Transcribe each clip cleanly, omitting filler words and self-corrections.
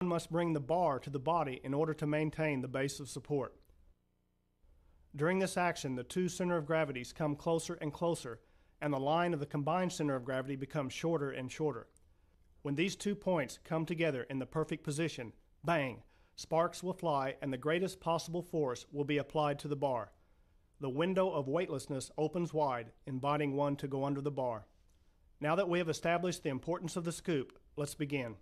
must bring the bar to the body in order to maintain the base of support. During this action, the two center of gravities come closer and closer, and the line of the combined center of gravity becomes shorter and shorter. When these 2 points come together in the perfect position, bang, sparks will fly and the greatest possible force will be applied to the bar. The window of weightlessness opens wide, inviting one to go under the bar. Now that we have established the importance of the scoop, let's begin.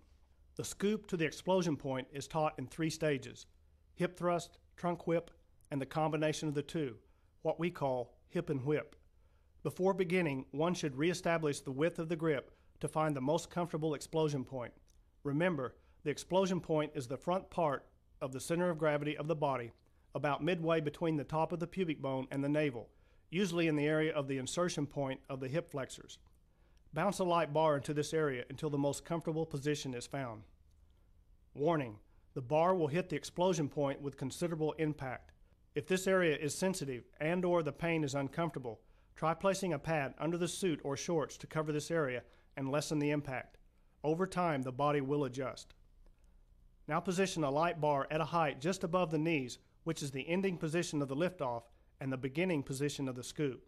The scoop to the explosion point is taught in 3 stages: hip thrust, trunk whip, and the combination of the two, what we call hip and whip. Before beginning, one should reestablish the width of the grip to find the most comfortable explosion point. Remember, the explosion point is the front part of the center of gravity of the body, about midway between the top of the pubic bone and the navel, usually in the area of the insertion point of the hip flexors. Bounce a light bar into this area until the most comfortable position is found. Warning: the bar will hit the explosion point with considerable impact. If this area is sensitive and/or the pain is uncomfortable, try placing a pad under the suit or shorts to cover this area and lessen the impact. Over time, the body will adjust. Now position a light bar at a height just above the knees, which is the ending position of the liftoff and the beginning position of the scoop.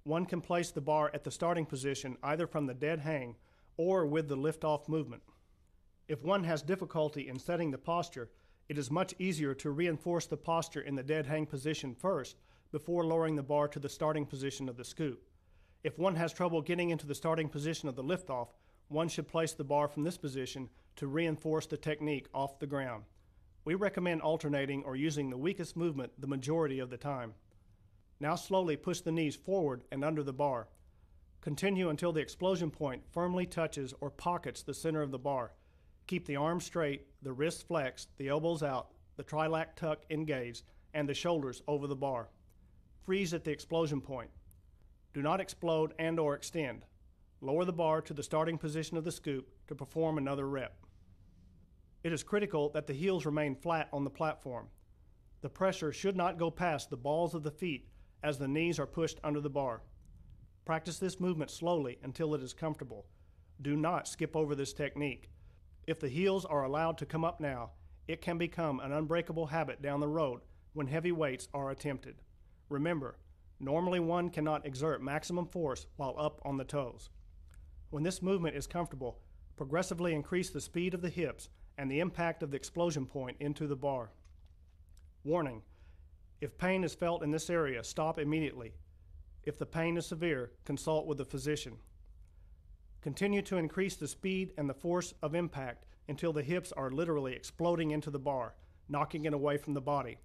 One can place the bar at the starting position either from the dead hang or with the liftoff movement. If one has difficulty in setting the posture, it is much easier to reinforce the posture in the dead hang position first before lowering the bar to the starting position of the scoop. If one has trouble getting into the starting position of the liftoff, one should place the bar from this position to reinforce the technique off the ground. We recommend alternating or using the weakest movement the majority of the time. Now slowly push the knees forward and under the bar. Continue until the explosion point firmly touches or pockets the center of the bar. Keep the arms straight, the wrists flexed, the elbows out, the trilac tuck engaged, and the shoulders over the bar. Freeze at the explosion point. Do not explode and/or extend. Lower the bar to the starting position of the scoop to perform another rep. It is critical that the heels remain flat on the platform. The pressure should not go past the balls of the feet as the knees are pushed under the bar. Practice this movement slowly until it is comfortable. Do not skip over this technique. If the heels are allowed to come up now, it can become an unbreakable habit down the road when heavy weights are attempted. Remember, normally one cannot exert maximum force while up on the toes. When this movement is comfortable, progressively increase the speed of the hips and the impact of the explosion point into the bar. Warning: if pain is felt in this area, stop immediately. If the pain is severe, consult with a physician. Continue to increase the speed and the force of impact until the hips are literally exploding into the bar, knocking it away from the body.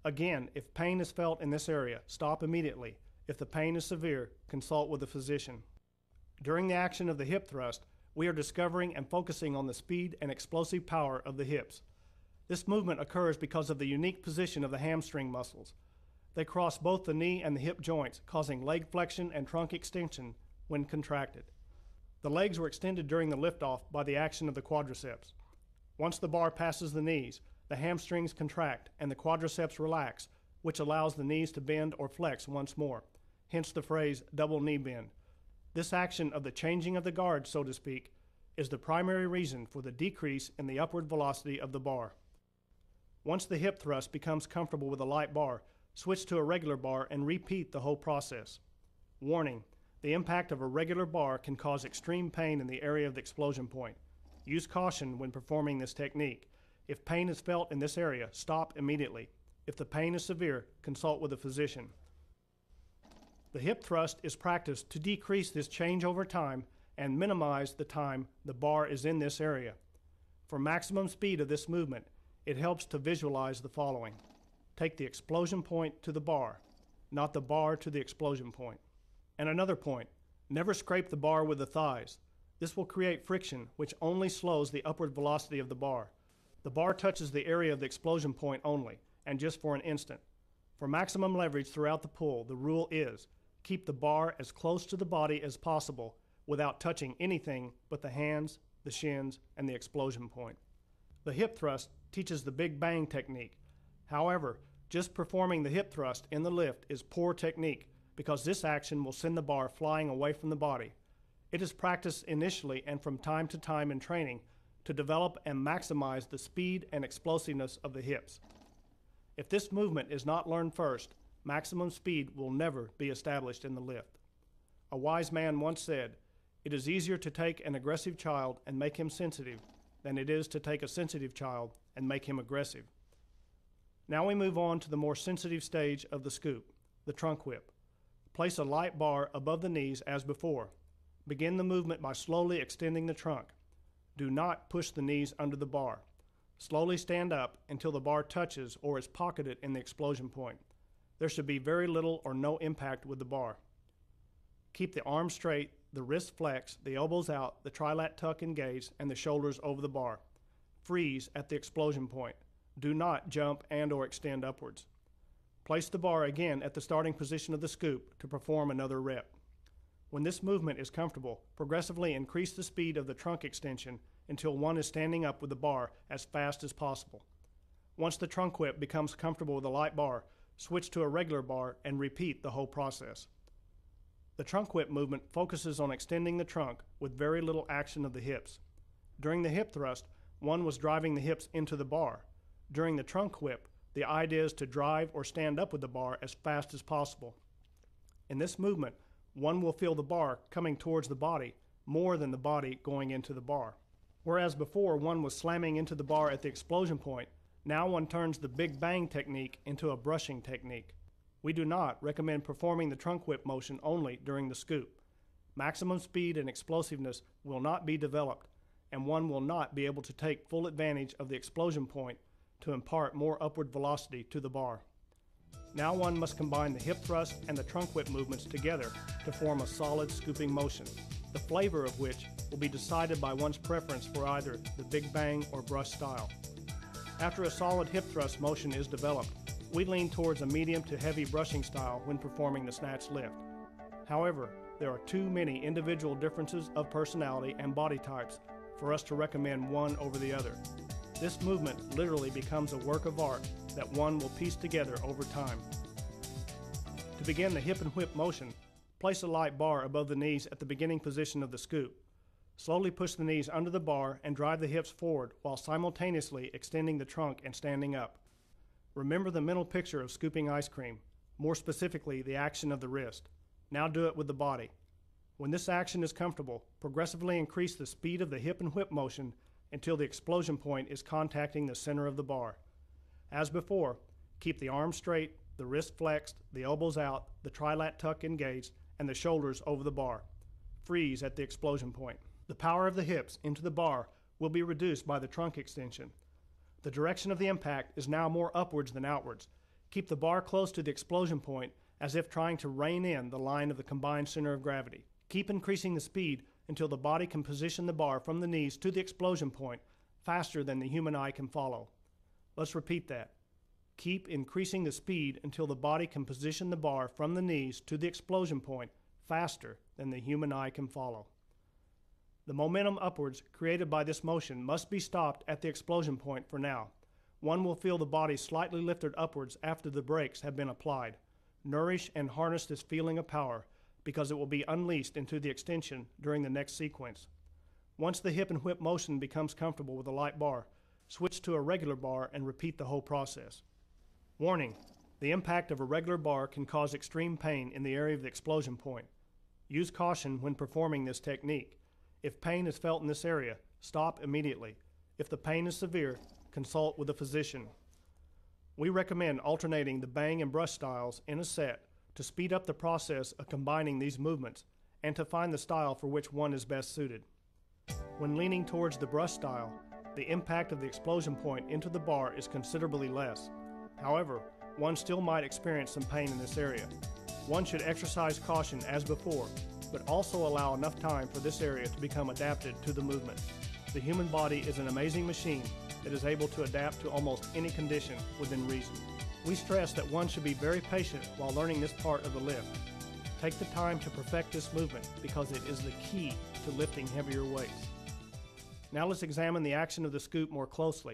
Again, if pain is felt in this area, stop immediately. If the pain is severe, consult with a physician. During the action of the hip thrust, we are discovering and focusing on the speed and explosive power of the hips. This movement occurs because of the unique position of the hamstring muscles. They cross both the knee and the hip joints, causing leg flexion and trunk extension when contracted. The legs were extended during the liftoff by the action of the quadriceps. Once the bar passes the knees, the hamstrings contract and the quadriceps relax, which allows the knees to bend or flex once more, hence the phrase double knee bend. This action of the changing of the guard, so to speak, is the primary reason for the decrease in the upward velocity of the bar. Once the hip thrust becomes comfortable with a light bar, switch to a regular bar and repeat the whole process. Warning: the impact of a regular bar can cause extreme pain in the area of the explosion point. Use caution when performing this technique. If pain is felt in this area, stop immediately. If the pain is severe, consult with a physician. The hip thrust is practiced to decrease this change over time and minimize the time the bar is in this area. For maximum speed of this movement, it helps to visualize the following. Take the explosion point to the bar, not the bar to the explosion point. And another point, never scrape the bar with the thighs. This will create friction, which only slows the upward velocity of the bar. The bar touches the area of the explosion point only, and just for an instant. For maximum leverage throughout the pull, the rule is keep the bar as close to the body as possible without touching anything but the hands, the shins, and the explosion point. The hip thrust teaches the big bang technique. However, just performing the hip thrust in the lift is poor technique because this action will send the bar flying away from the body. It is practiced initially and from time to time in training, to develop and maximize the speed and explosiveness of the hips. If this movement is not learned first, maximum speed will never be established in the lift. A wise man once said, "It is easier to take an aggressive child and make him sensitive than it is to take a sensitive child and make him aggressive." Now we move on to the more sensitive stage of the scoop, the trunk whip. Place a light bar above the knees as before. Begin the movement by slowly extending the trunk. Do not push the knees under the bar. Slowly stand up until the bar touches or is pocketed in the explosion point. There should be very little or no impact with the bar. Keep the arms straight, the wrists flexed, the elbows out, the trilat tuck engaged, and the shoulders over the bar. Freeze at the explosion point. Do not jump and/or extend upwards. Place the bar again at the starting position of the scoop to perform another rep. When this movement is comfortable, progressively increase the speed of the trunk extension until one is standing up with the bar as fast as possible. Once the trunk whip becomes comfortable with a light bar, switch to a regular bar and repeat the whole process. The trunk whip movement focuses on extending the trunk with very little action of the hips. During the hip thrust, one was driving the hips into the bar. During the trunk whip, the idea is to drive or stand up with the bar as fast as possible. In this movement, one will feel the bar coming towards the body more than the body going into the bar. Whereas before one was slamming into the bar at the explosion point, now one turns the big bang technique into a brushing technique. We do not recommend performing the trunk whip motion only during the scoop. Maximum speed and explosiveness will not be developed, and one will not be able to take full advantage of the explosion point to impart more upward velocity to the bar. Now one must combine the hip thrust and the trunk whip movements together to form a solid scooping motion, the flavor of which will be decided by one's preference for either the big bang or brush style. After a solid hip thrust motion is developed, we lean towards a medium to heavy brushing style when performing the snatch lift. However, there are too many individual differences of personality and body types for us to recommend one over the other. This movement literally becomes a work of art that one will piece together over time. To begin the hip and whip motion, place a light bar above the knees at the beginning position of the scoop. Slowly push the knees under the bar and drive the hips forward while simultaneously extending the trunk and standing up. Remember the mental picture of scooping ice cream, more specifically the action of the wrist. Now do it with the body. When this action is comfortable, progressively increase the speed of the hip and whip motion until the explosion point is contacting the center of the bar. As before, keep the arms straight, the wrist flexed, the elbows out, the trilat tuck engaged, and the shoulders over the bar. Freeze at the explosion point. The power of the hips into the bar will be reduced by the trunk extension. The direction of the impact is now more upwards than outwards. Keep the bar close to the explosion point as if trying to rein in the line of the combined center of gravity. Keep increasing the speed until the body can position the bar from the knees to the explosion point faster than the human eye can follow. Let's repeat that. Keep increasing the speed until the body can position the bar from the knees to the explosion point faster than the human eye can follow. The momentum upwards created by this motion must be stopped at the explosion point for now. One will feel the body slightly lifted upwards after the brakes have been applied. Nourish and harness this feeling of power because it will be unleashed into the extension during the next sequence. Once the hip and whip motion becomes comfortable with a light bar, switch to a regular bar and repeat the whole process. Warning: the impact of a regular bar can cause extreme pain in the area of the explosion point. Use caution when performing this technique. If pain is felt in this area, stop immediately. If the pain is severe, consult with a physician. We recommend alternating the bang and brush styles in a set to speed up the process of combining these movements and to find the style for which one is best suited. When leaning towards the brush style, the impact of the explosion point into the bar is considerably less. However, one still might experience some pain in this area. One should exercise caution as before, but also allow enough time for this area to become adapted to the movement. The human body is an amazing machine that is able to adapt to almost any condition within reason. We stress that one should be very patient while learning this part of the lift. Take the time to perfect this movement because it is the key to lifting heavier weights. Now let's examine the action of the scoop more closely.